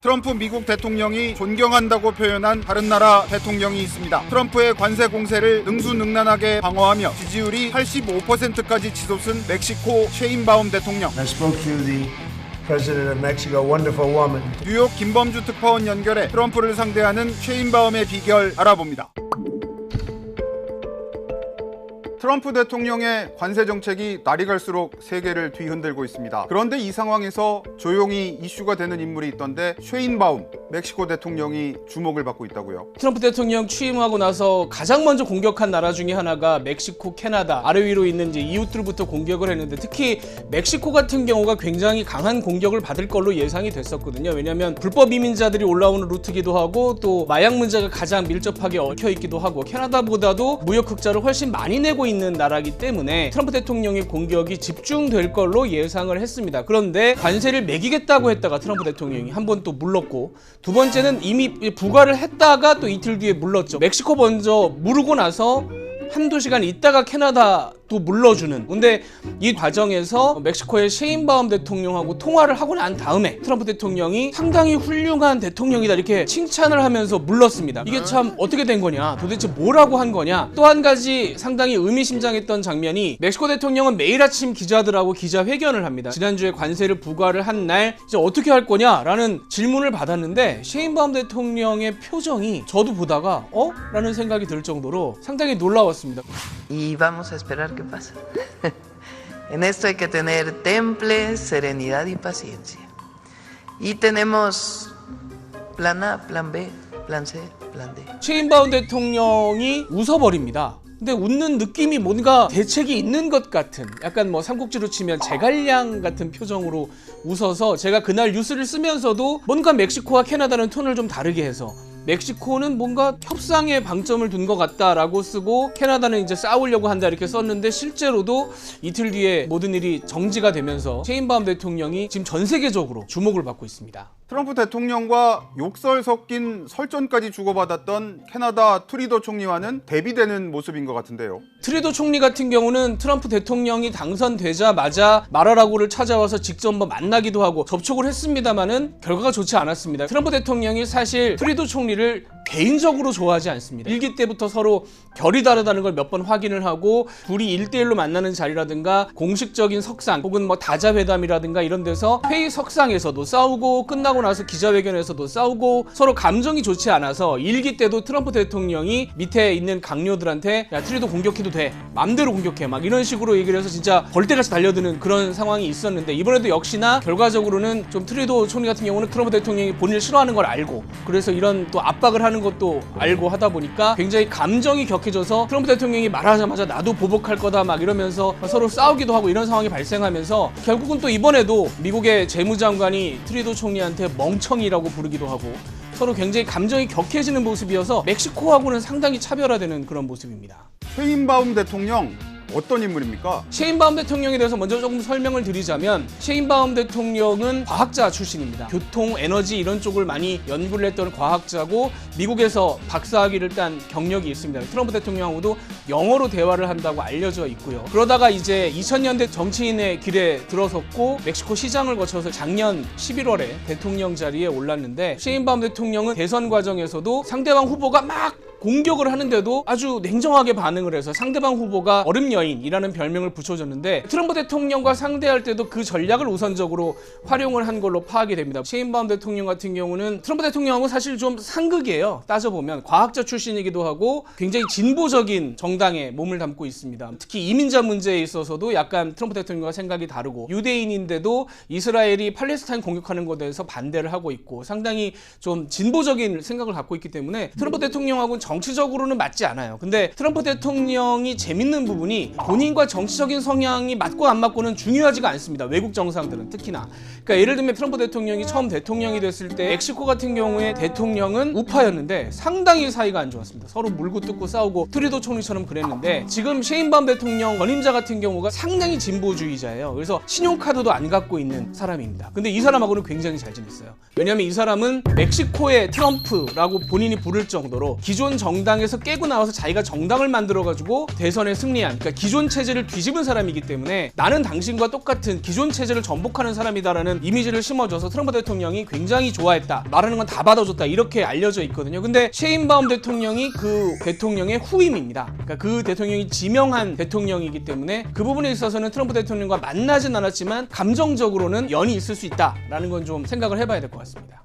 트럼프 미국 대통령이 존경한다고 표현한 다른 나라 대통령이 있습니다. 트럼프의 관세 공세를 능수능란하게 방어하며 지지율이 85%까지 치솟은 멕시코 셰인바움 대통령. I spoke to the President of Mexico, wonderful woman. 뉴욕 김범주 특파원 연결해 트럼프를 상대하는 셰인바움의 비결 알아봅니다. 트럼프 대통령의 관세 정책이 날이 갈수록 세계를 뒤흔들고 있습니다. 그런데 이 상황에서 조용히 이슈가 되는 인물이 있던데 셰인바움 멕시코 대통령이 주목을 받고 있다고요. 트럼프 대통령 취임하고 나서 가장 먼저 공격한 나라 중에 하나가 멕시코, 캐나다 아래 위로 있는 이제 이웃들부터 공격을 했는데 특히 멕시코 같은 경우가 굉장히 강한 공격을 받을 걸로 예상이 됐었거든요. 왜냐하면 불법 이민자들이 올라오는 루트기도 하고 또 마약 문제가 가장 밀접하게 얽혀 있기도 하고 캐나다보다도 무역 흑자를 훨씬 많이 내고 있는 나라이기 때문에 트럼프 대통령의 공격이 집중될 걸로 예상을 했습니다. 그런데 관세를 매기겠다고 했다가 트럼프 대통령이 한 번 또 물렀고 두 번째는 이미 부과를 했다가 또 이틀 뒤에 물렀죠. 멕시코 먼저 물고 나서 한두 시간 있다가 캐나다도 물러주는. 근데 이 과정에서 멕시코의 셰인바움 대통령하고 통화를 하고 난 다음에 트럼프 대통령이 상당히 훌륭한 대통령이다 이렇게 칭찬을 하면서 물렀습니다. 이게 참 어떻게 된 거냐, 도대체 뭐라고 한 거냐. 또 한 가지 상당히 의미심장했던 장면이 멕시코 대통령은 매일 아침 기자들하고 기자회견을 합니다. 지난주에 관세를 부과를 한 날 이제 어떻게 할 거냐라는 질문을 받았는데 셰인바움 대통령의 표정이 저도 보다가 라는 생각이 들 정도로 상당히 놀라웠습니다. Y vamos a esperar qué pasa. En esto hay que tener temple, serenidad y paciencia. Y tenemos plan A, plan B, plan C, plan D. 셰인바움 대통령이 웃어버립니다. 근데 웃는 느낌이 뭔가 대책이 있는 것 같은, 약간 뭐 삼국지로 치면 제갈량 같은 표정으로 웃어서 제가 그날 뉴스를 쓰면서도 뭔가 멕시코와 캐나다는 톤을 좀 다르게 해서 멕시코는 뭔가 협상에 방점을 둔 것 같다라고 쓰고 캐나다는 이제 싸우려고 한다 이렇게 썼는데 실제로도 이틀 뒤에 모든 일이 정지가 되면서 셰인바움 대통령이 지금 전 세계적으로 주목을 받고 있습니다. 트럼프 대통령과 욕설 섞인 설전까지 주고받았던 캐나다 트루도 총리와는 대비되는 모습인 것 같은데요. 트루도 총리 같은 경우는 트럼프 대통령이 당선되자마자 마라라고를 찾아와서 직접 만나기도 하고 접촉을 했습니다만은 결과가 좋지 않았습니다. 트럼프 대통령이 사실 트루도 총리를 개인적으로 좋아하지 않습니다. 일기 때부터 서로 결이 다르다는 걸 몇 번 확인을 하고 둘이 1대1로 만나는 자리라든가 공식적인 석상 혹은 뭐 다자회담이라든가 이런 데서 회의 석상에서도 싸우고 끝나고 나서 기자회견에서도 싸우고 서로 감정이 좋지 않아서 일기 때도 트럼프 대통령이 밑에 있는 강요들한테 야 트루도 공격해도 돼, 맘대로 공격해, 막 이런 식으로 얘기를 해서 진짜 벌떼같이 달려드는 그런 상황이 있었는데 이번에도 역시나 결과적으로는 좀 트루도 총리 같은 경우는 트럼프 대통령이 본인을 싫어하는 걸 알고 그래서 이런 또 압박을 하는 것도 알고 하다 보니까 굉장히 감정이 격해져서 트럼프 대통령이 말하자마자 나도 보복할 거다 막 이러면서 서로 싸우기도 하고 이런 상황이 발생하면서 결국은 또 이번에도 미국의 재무장관이 트루도 총리한테 멍청이라고 부르기도 하고 서로 굉장히 감정이 격해지는 모습이어서 멕시코하고는 상당히 차별화되는 그런 모습입니다. 셰인바움 대통령 어떤 인물입니까? 셰인바움 대통령에 대해서 먼저 조금 설명을 드리자면 셰인바움 대통령은 과학자 출신입니다. 교통, 에너지 이런 쪽을 많이 연구를 했던 과학자고 미국에서 박사학위를 딴 경력이 있습니다. 트럼프 대통령하고도 영어로 대화를 한다고 알려져 있고요. 그러다가 이제 2000년대 정치인의 길에 들어섰고 멕시코 시장을 거쳐서 작년 11월에 대통령 자리에 올랐는데 셰인바움 대통령은 대선 과정에서도 상대방 후보가 막 공격을 하는데도 아주 냉정하게 반응을 해서 상대방 후보가 얼음 여인이라는 별명을 붙여줬는데 트럼프 대통령과 상대할 때도 그 전략을 우선적으로 활용을 한 걸로 파악이 됩니다. 셰인바움 대통령 같은 경우는 트럼프 대통령하고 사실 좀 상극이에요. 따져보면 과학자 출신이기도 하고 굉장히 진보적인 정당에 몸을 담고 있습니다. 특히 이민자 문제에 있어서도 약간 트럼프 대통령과 생각이 다르고 유대인인데도 이스라엘이 팔레스타인 공격하는 것에 대해서 반대를 하고 있고 상당히 좀 진보적인 생각을 갖고 있기 때문에 트럼프 대통령하고는 정치적으로는 맞지 않아요. 근데 트럼프 대통령이 재밌는 부분이 본인과 정치적인 성향이 맞고 안 맞고는 중요하지가 않습니다. 외국 정상들은 특히나. 그러니까 예를 들면 트럼프 대통령이 처음 대통령이 됐을 때 멕시코 같은 경우에 대통령은 우파였는데 상당히 사이가 안 좋았습니다. 서로 물고 뜯고 싸우고 트루도 총리처럼 그랬는데 지금 셰인바움 대통령 전임자 같은 경우가 상당히 진보주의자예요. 그래서 신용카드도 안 갖고 있는 사람입니다. 근데 이 사람하고는 굉장히 잘 지냈어요. 왜냐하면 이 사람은 멕시코의 트럼프라고 본인이 부를 정도로 기존 정당에서 깨고 나와서 자기가 정당을 만들어가지고 대선에 승리한, 그러니까 기존 체제를 뒤집은 사람이기 때문에 나는 당신과 똑같은 기존 체제를 전복하는 사람이다라는 이미지를 심어줘서 트럼프 대통령이 굉장히 좋아했다. 말하는 건 다 받아줬다. 이렇게 알려져 있거든요. 근데 셰인바움 대통령이 그 대통령의 후임입니다. 그러니까 그 대통령이 지명한 대통령이기 때문에 그 부분에 있어서는 트럼프 대통령과 만나진 않았지만 감정적으로는 연이 있을 수 있다라는 건 좀 생각을 해봐야 될 것 같습니다.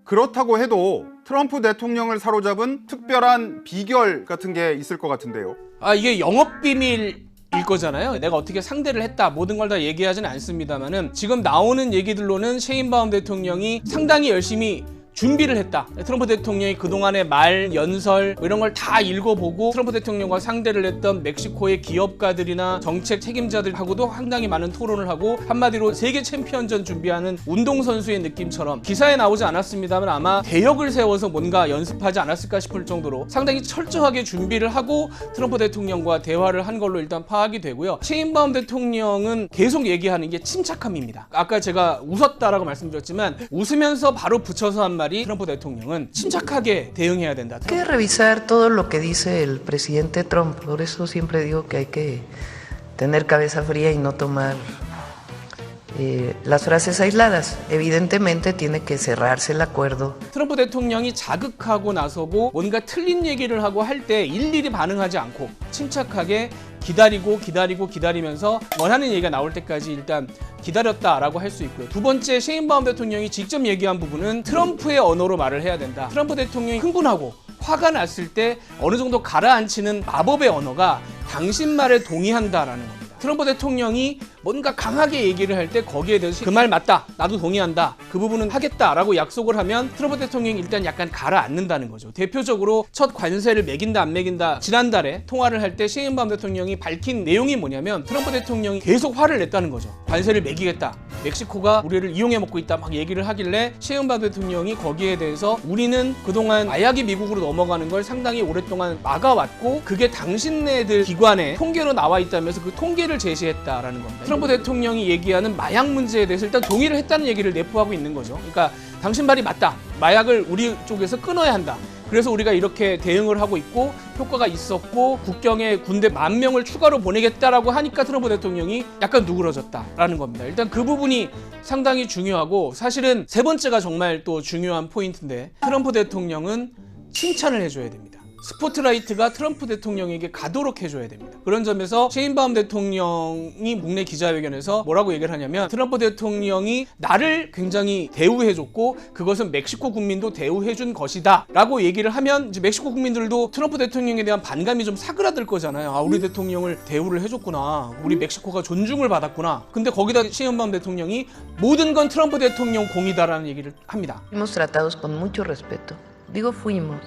그렇다고 해도 트럼프 대통령을 사로잡은 특별한 비결 같은 게 있을 것 같은데요. 이게 영업 비밀 일 거잖아요. 내가 어떻게 상대를 했다, 모든 걸 다 얘기하지는 않습니다만은 지금 나오는 얘기들로는 셰인바움 대통령이 상당히 열심히 준비를 했다. 트럼프 대통령이 그동안의 말, 연설 이런 걸 다 읽어보고 트럼프 대통령과 상대를 했던 멕시코의 기업가들이나 정책 책임자들하고도 상당히 많은 토론을 하고 한마디로 세계 챔피언전 준비하는 운동선수의 느낌처럼 기사에 나오지 않았습니다만 아마 대역을 세워서 뭔가 연습하지 않았을까 싶을 정도로 상당히 철저하게 준비를 하고 트럼프 대통령과 대화를 한 걸로 일단 파악이 되고요. 셰인바움 대통령은 계속 얘기하는 게 침착함입니다. 아까 제가 웃었다라고 말씀드렸지만 웃으면서 바로 붙여서 한 말이 트럼프 대통령은 침착하게 대응해야 된다. Hay que revisar todo lo que dice el presidente Trump. Por eso siempre digo que hay que tener cabeza fría y no tomar las frases aisladas. Evidentemente tiene que cerrarse el acuerdo. 트럼프 대통령이 자극하고 나서고 뭔가 틀린 얘기를 하고 할 때 일일이 반응하지 않고 침착하게 기다리면서 원하는 얘기가 나올 때까지 일단 기다렸다라고 할 수 있고요. 두 번째, 셰인바움 대통령이 직접 얘기한 부분은 트럼프의 언어로 말을 해야 된다. 트럼프 대통령이 흥분하고 화가 났을 때 어느 정도 가라앉히는 마법의 언어가 당신 말에 동의한다라는 겁니다. 트럼프 대통령이 뭔가 강하게 얘기를 할 때 거기에 대해서 그 말 맞다, 나도 동의한다, 그 부분은 하겠다라고 약속을 하면 트럼프 대통령이 일단 약간 가라앉는다는 거죠. 대표적으로 첫 관세를 매긴다 안 매긴다 지난달에 통화를 할 때 셰인바움 대통령이 밝힌 내용이 뭐냐면 트럼프 대통령이 계속 화를 냈다는 거죠. 관세를 매기겠다, 멕시코가 우리를 이용해 먹고 있다 막 얘기를 하길래 셰인바움 대통령이 거기에 대해서 우리는 그동안 마약이 미국으로 넘어가는 걸 상당히 오랫동안 막아왔고 그게 당신네들 기관에 통계로 나와 있다면서 그 통계를 제시했다라는 겁니다. 트럼프 대통령이 얘기하는 마약 문제에 대해서 일단 동의를 했다는 얘기를 내포하고 있는 거죠. 그러니까 당신 말이 맞다. 마약을 우리 쪽에서 끊어야 한다. 그래서 우리가 이렇게 대응을 하고 있고 효과가 있었고 국경에 군대 10,000명을 추가로 보내겠다라고 하니까 트럼프 대통령이 약간 누그러졌다라는 겁니다. 일단 그 부분이 상당히 중요하고 사실은 세 번째가 정말 또 중요한 포인트인데 트럼프 대통령은 칭찬을 해줘야 됩니다. 스포트라이트가 트럼프 대통령에게 가도록 해줘야 됩니다. 그런 점에서 셰인바움 대통령이 국내 기자회견에서 뭐라고 얘기를 하냐면 트럼프 대통령이 나를 굉장히 대우해줬고 그것은 멕시코 국민도 대우해준 것이다 라고 얘기를 하면 이제 멕시코 국민들도 트럼프 대통령에 대한 반감이 좀 사그라들 거잖아요. 우리 대통령을 대우를 해줬구나, 우리 멕시코가 존중을 받았구나. 근데 거기다 셰인바움 대통령이 모든 건 트럼프 대통령 공이다라는 얘기를 합니다. Fuimos tratados con mucho respeto. Digo fuimos,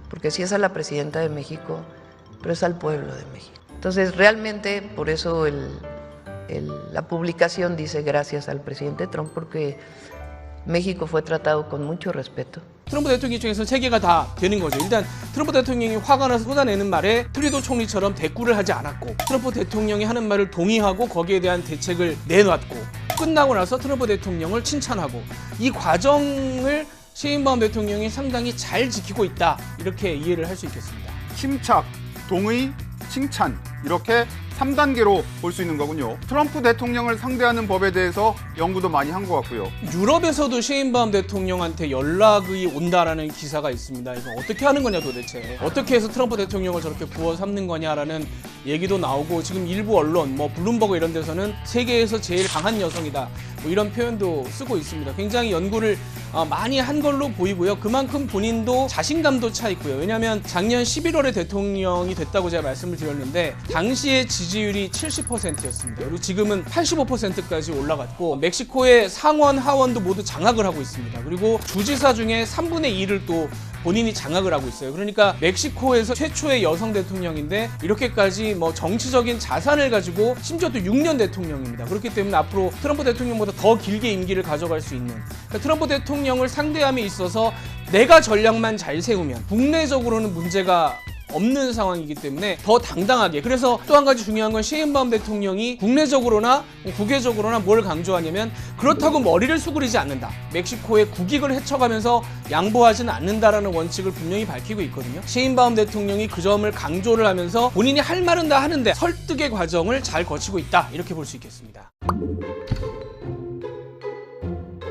porque sí es a la presidenta de México, pero es al pueblo de México. Entonces, realmente, por eso la publicación dice gracias al presidente Trump, porque México fue tratado con mucho respeto. 트럼프 대통령 입장에서 세 개가 다 되는 거죠. 일단 트럼프 대통령이 화가 나서 쏟아내는 말에 트루도 총리처럼 대꾸를 하지 않았고 트럼프 대통령이 하는 말을 동의하고 거기에 대한 대책을 내놨고 끝나고 나서 트럼프 대통령을 칭찬하고 이 과정을 셰인바움 대통령이 상당히 잘 지키고 있다, 이렇게 이해를 할 수 있겠습니다. 침착, 동의, 칭찬 이렇게 3단계로 볼 수 있는 거군요. 트럼프 대통령을 상대하는 법에 대해서 연구도 많이 한 것 같고요. 유럽에서도 셰인바움 대통령한테 연락이 온다라는 기사가 있습니다. 이거 어떻게 하는 거냐 도대체. 어떻게 해서 트럼프 대통령을 저렇게 구워 삼는 거냐라는 얘기도 나오고 지금 일부 언론, 블룸버그 이런 데서는 세계에서 제일 강한 여성이다, 이런 표현도 쓰고 있습니다. 굉장히 연구를 많이 한 걸로 보이고요. 그만큼 본인도 자신감도 차 있고요. 왜냐하면 작년 11월에 대통령이 됐다고 제가 말씀을 드렸는데 당시의 지지율이 70%였습니다. 그리고 지금은 85%까지 올라갔고 멕시코의 상원, 하원도 모두 장악을 하고 있습니다. 그리고 주지사 중에 3분의 2를 또 본인이 장악을 하고 있어요. 그러니까 멕시코에서 최초의 여성 대통령인데 이렇게까지 정치적인 자산을 가지고 심지어 또 6년 대통령입니다. 그렇기 때문에 앞으로 트럼프 대통령보다 더 길게 임기를 가져갈 수 있는, 그러니까 트럼프 대통령을 상대함에 있어서 내가 전략만 잘 세우면 국내적으로는 문제가 없는 상황이기 때문에 더 당당하게. 그래서 또 한 가지 중요한 건 셰인바움 대통령이 국내적으로나 국외적으로나 뭘 강조하냐면 그렇다고 머리를 수그리지 않는다. 멕시코의 국익을 헤쳐가면서 양보하지는 않는다라는 원칙을 분명히 밝히고 있거든요. 셰인바움 대통령이 그 점을 강조를 하면서 본인이 할 말은 다 하는데 설득의 과정을 잘 거치고 있다. 이렇게 볼 수 있겠습니다.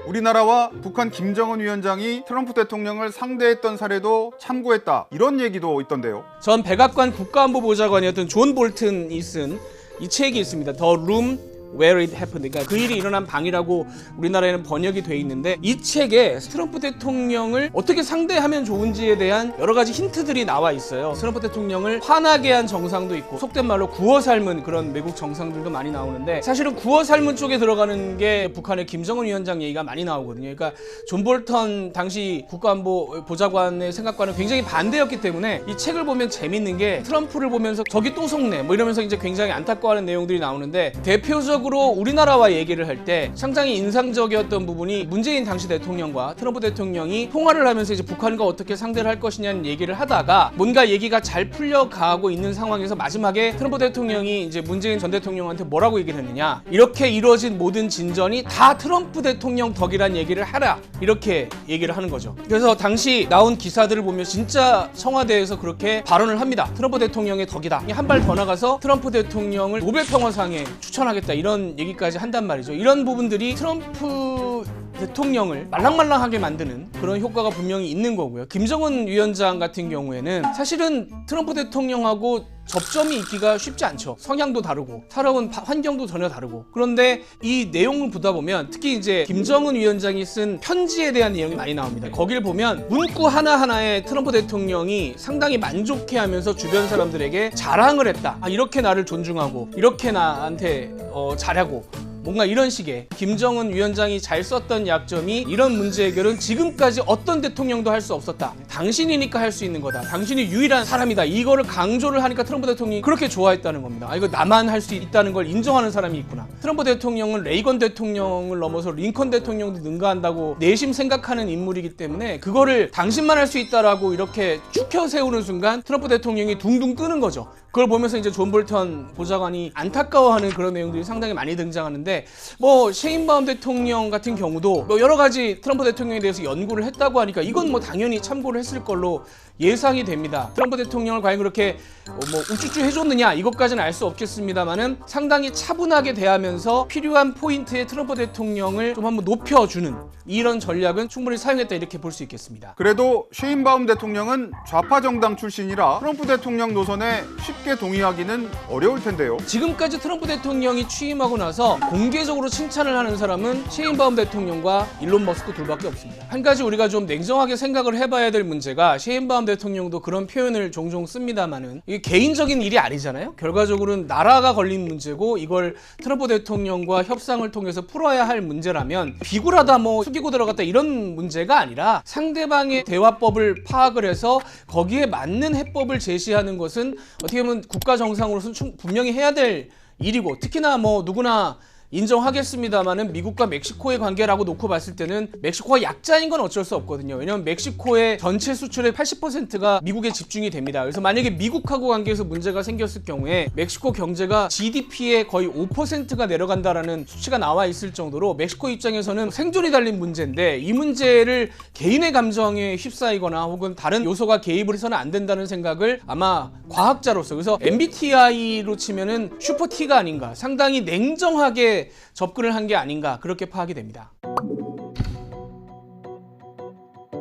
우리나라와 북한 김정은 위원장이 트럼프 대통령을 상대했던 사례도 참고했다. 이런 얘기도 있던데요. 전 백악관 국가안보보좌관이었던 존 볼튼이 쓴 이 책이 있습니다. The Room Where It Happened. 그러니까 그 일이 일어난 방이라고 우리나라에는 번역이 돼 있는데 이 책에 트럼프 대통령을 어떻게 상대하면 좋은지에 대한 여러 가지 힌트들이 나와 있어요. 트럼프 대통령을 화나게 한 정상도 있고 속된 말로 구워 삶은 그런 외국 정상들도 많이 나오는데 사실은 구워 삶은 쪽에 들어가는 게 북한의 김정은 위원장 얘기가 많이 나오거든요. 그러니까 존 볼턴 당시 국가안보 보좌관의 생각과는 굉장히 반대였기 때문에 이 책을 보면 재밌는 게 트럼프를 보면서 저기 또 속네 뭐 이러면서 이제 굉장히 안타까워하는 내용들이 나오는데 대표적으로 우리나라와 얘기를 할 때 상당히 인상적이었던 부분이 문재인 당시 대통령과 트럼프 대통령이 통화를 하면서 이제 북한과 어떻게 상대를 할 것이냐는 얘기를 하다가 뭔가 얘기가 잘 풀려가고 있는 상황에서 마지막에 트럼프 대통령이 이제 문재인 전 대통령한테 뭐라고 얘기를 했느냐, 이렇게 이루어진 모든 진전이 다 트럼프 대통령 덕이란 얘기를 하라, 이렇게 얘기를 하는 거죠. 그래서 당시 나온 기사들을 보면 진짜 청와대에서 그렇게 발언을 합니다. 트럼프 대통령의 덕이다. 한 발 더 나가서 트럼프 대통령을 노벨 평화상에 추천하겠다, 이런 얘기까지 한단 말이죠. 이런 부분들이 트럼프 대통령을 말랑말랑하게 만드는 그런 효과가 분명히 있는 거고요. 김정은 위원장 같은 경우에는 사실은 트럼프 대통령하고 접점이 있기가 쉽지 않죠. 성향도 다르고 살아온 환경도 전혀 다르고. 그런데 이 내용을 보다 보면 특히 이제 김정은 위원장이 쓴 편지에 대한 내용이 많이 나옵니다. 거기를 보면 문구 하나하나에 트럼프 대통령이 상당히 만족해하면서 주변 사람들에게 자랑을 했다. 이렇게 나를 존중하고 이렇게 나한테 잘하고 뭔가 이런 식의 김정은 위원장이 잘 썼던 약점이 이런 문제 해결은 지금까지 어떤 대통령도 할 수 없었다. 당신이니까 할 수 있는 거다. 당신이 유일한 사람이다. 이거를 강조를 하니까 트럼프 대통령이 그렇게 좋아했다는 겁니다. 이거 나만 할 수 있다는 걸 인정하는 사람이 있구나. 트럼프 대통령은 레이건 대통령을 넘어서 링컨 대통령도 능가한다고 내심 생각하는 인물이기 때문에 그거를 당신만 할 수 있다라고 이렇게 추켜 세우는 순간 트럼프 대통령이 둥둥 뜨는 거죠. 그걸 보면서 이제 존 볼턴 보좌관이 안타까워하는 그런 내용들이 상당히 많이 등장하는데 뭐 셰인바움 대통령 같은 경우도 뭐 여러 가지 트럼프 대통령에 대해서 연구를 했다고 하니까 이건 뭐 당연히 참고를 했을 걸로 예상이 됩니다. 트럼프 대통령을 과연 그렇게 뭐 우쭈쭈 해줬느냐 이것까지는 알 수 없겠습니다만은 상당히 차분하게 대하면서 필요한 포인트에 트럼프 대통령을 좀 한번 높여주는 이런 전략은 충분히 사용했다, 이렇게 볼 수 있겠습니다. 그래도 셰인바움 대통령은 좌파 정당 출신이라 트럼프 대통령 노선에 쉽게 동의하기는 어려울 텐데요. 지금까지 트럼프 대통령이 취임하고 나서 공개적으로 칭찬을 하는 사람은 셰인바움 대통령과 일론 머스크 둘밖에 없습니다. 한 가지 우리가 좀 냉정하게 생각을 해봐야 될 문제가 셰인바움 대통령도 그런 표현을 종종 씁니다만은 이게 개인적인 일이 아니잖아요. 결과적으로는 나라가 걸린 문제고 이걸 트럼프 대통령과 협상을 통해서 풀어야 할 문제라면 비굴하다 뭐 숙이고 들어갔다 이런 문제가 아니라 상대방의 대화법을 파악을 해서 거기에 맞는 해법을 제시하는 것은 어떻게 보면 국가 정상으로서는 분명히 해야 될 일이고, 특히나 뭐 누구나 인정하겠습니다만은 미국과 멕시코의 관계라고 놓고 봤을 때는 멕시코가 약자인 건 어쩔 수 없거든요. 왜냐하면 멕시코의 전체 수출의 80%가 미국에 집중이 됩니다. 그래서 만약에 미국하고 관계에서 문제가 생겼을 경우에 멕시코 경제가 GDP의 거의 5%가 내려간다라는 수치가 나와 있을 정도로 멕시코 입장에서는 생존이 달린 문제인데 이 문제를 개인의 감정에 휩싸이거나 혹은 다른 요소가 개입을 해서는 안 된다는 생각을 아마 과학자로서, 그래서 MBTI로 치면은 슈퍼 T가 아닌가, 상당히 냉정하게 접근을 한 게 아닌가, 그렇게 파악이 됩니다.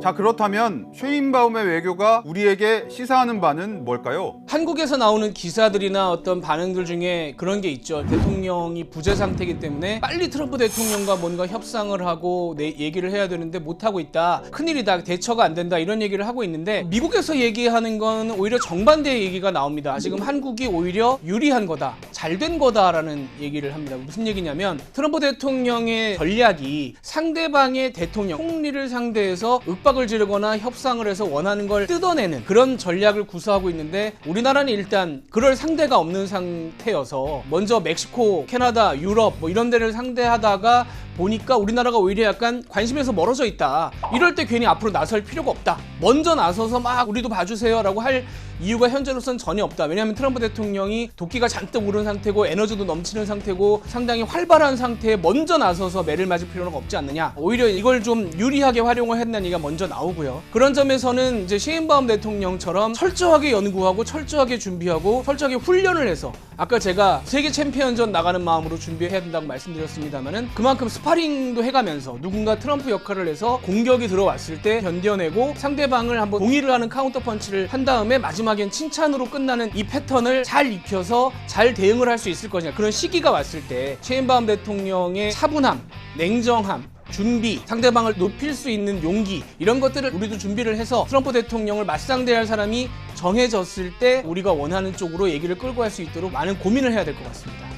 자, 그렇다면 셰인바움의 외교가 우리에게 시사하는 바는 뭘까요? 한국에서 나오는 기사들이나 어떤 반응들 중에 그런 게 있죠. 대통령이 부재 상태이기 때문에 빨리 트럼프 대통령과 뭔가 협상을 하고 얘기를 해야 되는데 못하고 있다. 큰일이다. 대처가 안 된다. 이런 얘기를 하고 있는데 미국에서 얘기하는 건 오히려 정반대의 얘기가 나옵니다. 지금 한국이 오히려 유리한 거다. 잘된 거다라는 얘기를 합니다. 무슨 얘기냐면 트럼프 대통령의 전략이 상대방의 대통령, 총리를 상대해서 윽박을 지르거나 협상을 해서 원하는 걸 뜯어내는 그런 전략을 구사하고 있는데 우리나라는 일단 그럴 상대가 없는 상태여서 먼저 멕시코, 캐나다, 유럽 뭐 이런 데를 상대하다가 보니까 우리나라가 오히려 약간 관심에서 멀어져 있다. 이럴 때 괜히 앞으로 나설 필요가 없다. 먼저 나서서 막 우리도 봐주세요라고 할 이유가 현재로서는 전혀 없다. 왜냐하면 트럼프 대통령이 도끼가 잔뜩 오른 상태고 에너지도 넘치는 상태고 상당히 활발한 상태에 먼저 나서서 매를 맞을 필요는 없지 않느냐. 오히려 이걸 좀 유리하게 활용을 했다는 얘기가 먼저 나오고요. 그런 점에서는 이제 셰인바움 대통령처럼 철저하게 연구하고 철저하게 준비하고 철저하게 훈련을 해서 아까 제가 세계 챔피언전 나가는 마음으로 준비해야 된다고 말씀드렸습니다만은 그만큼 스파링도 해가면서 누군가 트럼프 역할을 해서 공격이 들어왔을 때 견뎌내고 상대방을 한번 동의를 하는 카운터 펀치를 한 다음에 마지막엔 칭찬으로 끝나는 이 패턴을 잘 익혀서 잘 대응을 할 수 있을 것이냐. 그런 시기가 왔을 때 셰인바움 대통령의 차분함, 냉정함, 준비, 상대방을 높일 수 있는 용기, 이런 것들을 우리도 준비를 해서 트럼프 대통령을 맞상대할 사람이 정해졌을 때 우리가 원하는 쪽으로 얘기를 끌고 갈 수 있도록 많은 고민을 해야 될 것 같습니다.